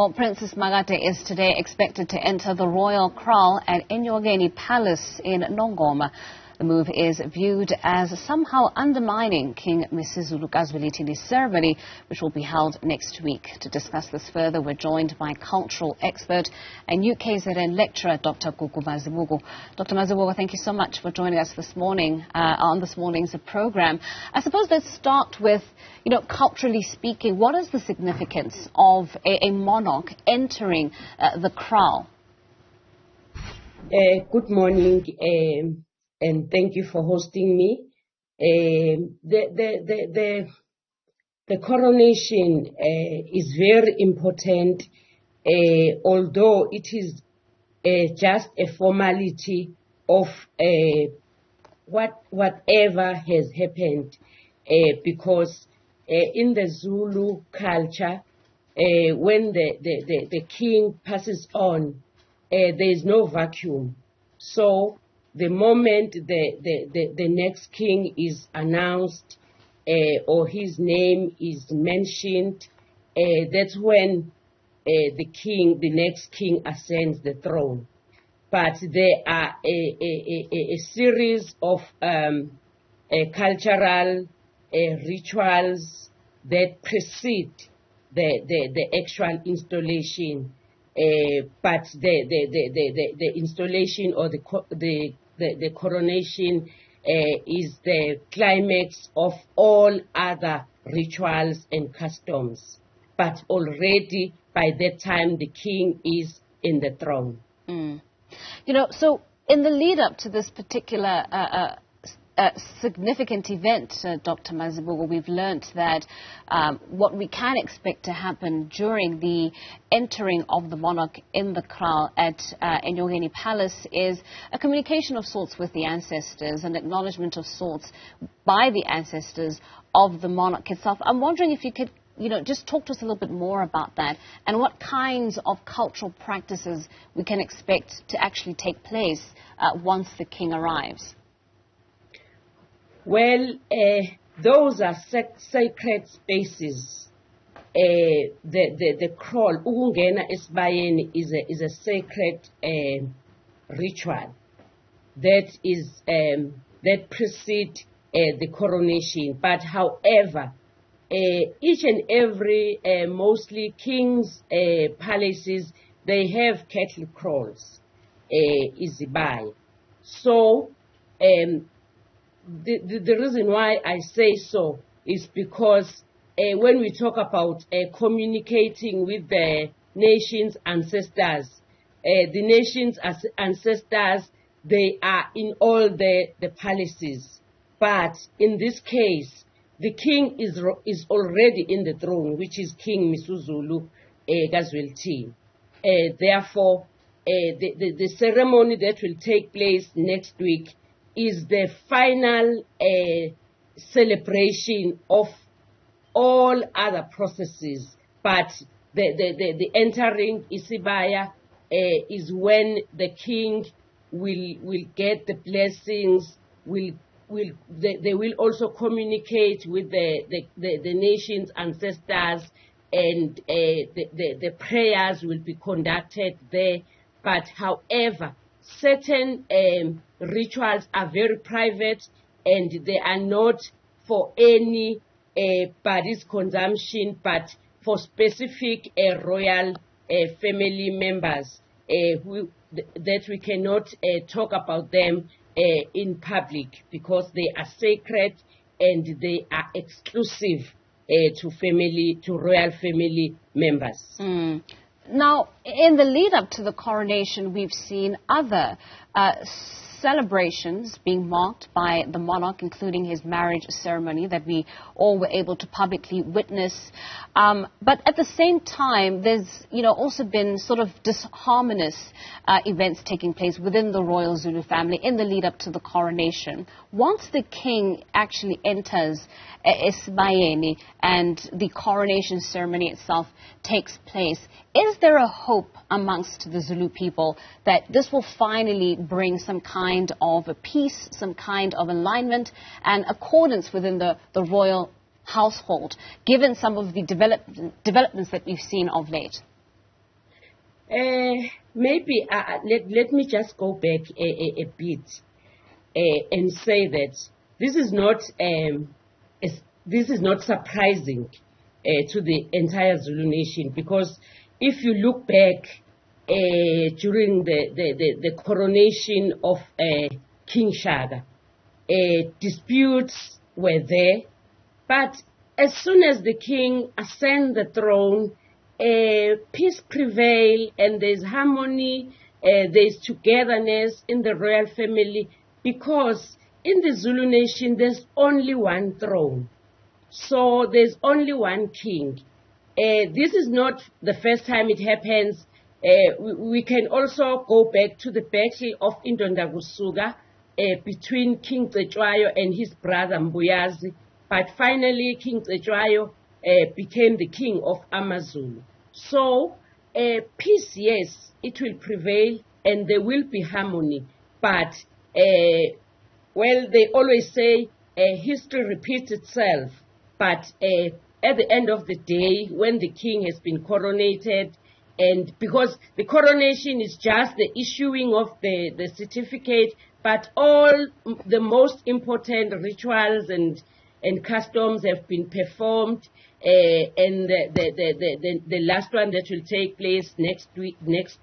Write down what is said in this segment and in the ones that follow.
Well, Princess Simakade is today expected to enter the royal kraal at Enyokeni Palace in Nongoma. The move is viewed as somehow undermining King Misuzulu's ceremony, which will be held next week. To discuss this further, we're joined by cultural expert and UKZN lecturer, Dr Gugu Mazibuko. Dr Mazibuko, thank you so much for joining us this morning on this morning's program. I suppose let's start with, culturally speaking, what is the significance of a monarch entering the kraal? Good morning. And thank you for hosting me. The coronation is very important, although it is just a formality of whatever has happened, because in the Zulu culture, when the king passes on, there is no vacuum. So the moment the next king is announced or his name is mentioned, that's when the next king ascends the throne. But there are a series of cultural rituals that precede the actual installation. But the installation or the coronation is the climax of all other rituals and customs. But already by that time the king is in the throne. So in the lead up to this particular significant event, Dr. Mazibuko, we've learnt that what we can expect to happen during the entering of the monarch in the kraal at Enyokeni Palace is a communication of sorts with the ancestors, an acknowledgement of sorts by the ancestors of the monarch itself. I'm wondering if you could just talk to us a little bit more about that and what kinds of cultural practices we can expect to actually take place once the king arrives. Well, those are sacred spaces. The kraal, ukungena esibayeni, is a sacred ritual that precedes the coronation. But however, each and every mostly kings' palaces, they have cattle kraals, izibai. So the reason why I say so is because when we talk about communicating with the nation's ancestors, the nation's ancestors, they are in all the palaces. But in this case, the king is already in the throne, which is King Misuzulu Gazwelti. Therefore, the ceremony that will take place next week is the final celebration of all other processes. But the entering Isibaya is when the king will get the blessings, they will also communicate with the nation's ancestors, and the prayers will be conducted there. But however, certain rituals are very private and they are not for any body's consumption, but for specific royal family members that we cannot talk about them in public, because they are sacred and they are exclusive to royal family members. Now, in the lead up to the coronation, we've seen other celebrations being marked by the monarch, including his marriage ceremony that we all were able to publicly witness. But at the same time, there's also been sort of disharmonious events taking place within the royal Zulu family in the lead up to the coronation. Once the king actually enters Esibayeni and the coronation ceremony itself takes place, is there a hope amongst the Zulu people that this will finally bring some kind of a peace, some kind of alignment and accordance within the royal household, given some of the developments that we've seen of late? Maybe let me just go back a bit and say that this is not surprising to the entire Zulu nation, because if you look back during the coronation of King Shaka, disputes were there, but as soon as the king ascends the throne, peace prevails and there's harmony, there's togetherness in the royal family, because in the Zulu nation there's only one throne. So there's only one king. This is not the first time it happens. We can also go back to the battle of Indondakusuka between King Cetshwayo and his brother Mbuyazi. But finally, King Cetshwayo became the king of AmaZulu. So peace, yes, it will prevail and there will be harmony. But, well, they always say history repeats itself. But at the end of the day, when the king has been coronated, and because the coronation is just the issuing of the certificate, but all the most important rituals and customs have been performed, and the last one that will take place next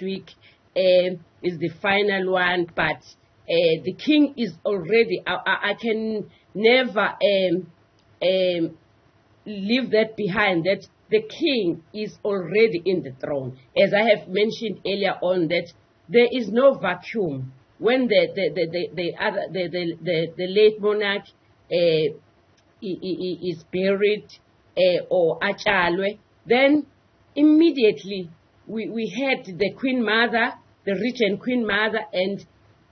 week is the final one. But the king is already, I can never leave that behind, that the king is already in the throne. As I have mentioned earlier on, that there is no vacuum. When the late monarch is buried or achalwe, then immediately we had the Queen Mother, the regent Queen Mother, and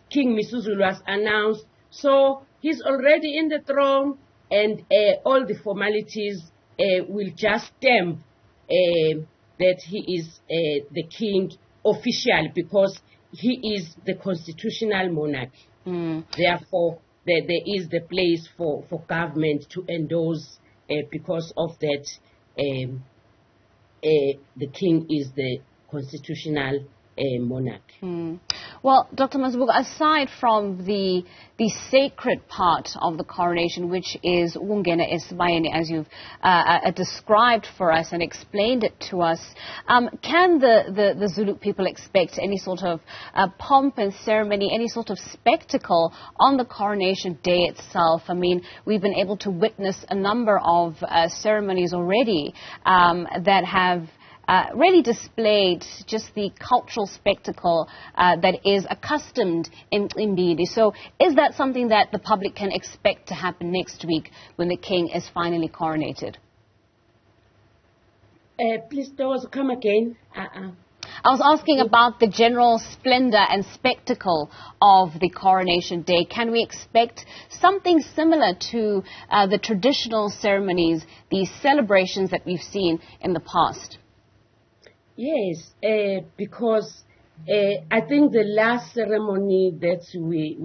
King Misuzulu was announced. So he's already in the throne, and all the formalities will just stamp that he is the king officially, because he is the constitutional monarch. Therefore, there is the place for government to endorse, because of that, the king is the constitutional monarch. Well, Dr. Mazibuko, aside from the sacred part of the coronation, which is Ungena Esibayeni, as you've described for us and explained it to us, can the Zulu people expect any sort of pomp and ceremony, any sort of spectacle on the coronation day itself? I mean, we've been able to witness a number of ceremonies already that have really displayed just the cultural spectacle that is accustomed in Mbidi. So is that something that the public can expect to happen next week when the king is finally coronated? Please, Doris, come again. I was asking about the general splendor and spectacle of the coronation day. Can we expect something similar to the traditional ceremonies, the celebrations that we've seen in the past? Yes, because I think the last ceremony that we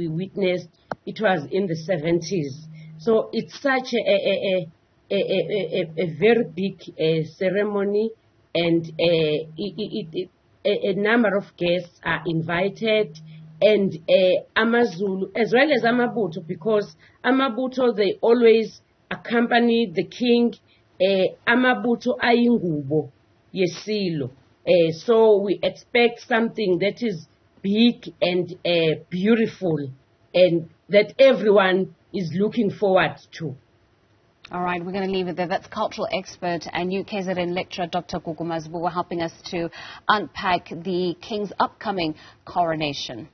witnessed, it was in the 70s. So it's such a very big ceremony, and a number of guests are invited, and AmaZulu as well as Amabutho, because Amabutho, they always accompany the king. Amabutho ayingubo yesilo. So we expect something that is big and beautiful, and that everyone is looking forward to. All right, we're going to leave it there. That's cultural expert and UKZN lecturer Dr. Gugu Mazibuko helping us to unpack the king's upcoming coronation.